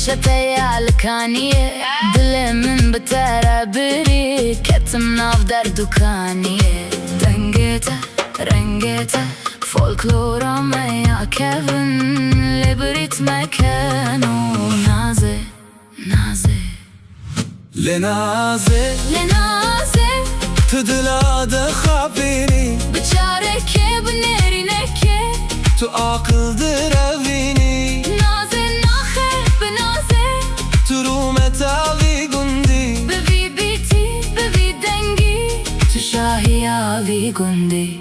شتيا لكانية دل من بترى بري كتم ناف در دكانية دنجته رنجته فولكلورا ميا كيفن لبريت مكانو نازى نازى لنازى لنازى تدلا دخابيني بچارك بنرينك تو عقل درافيني نازى ناخه بنازى تو رومتاوي قندي ببي بيتي ببي دنگي تو شاهي آوي قندي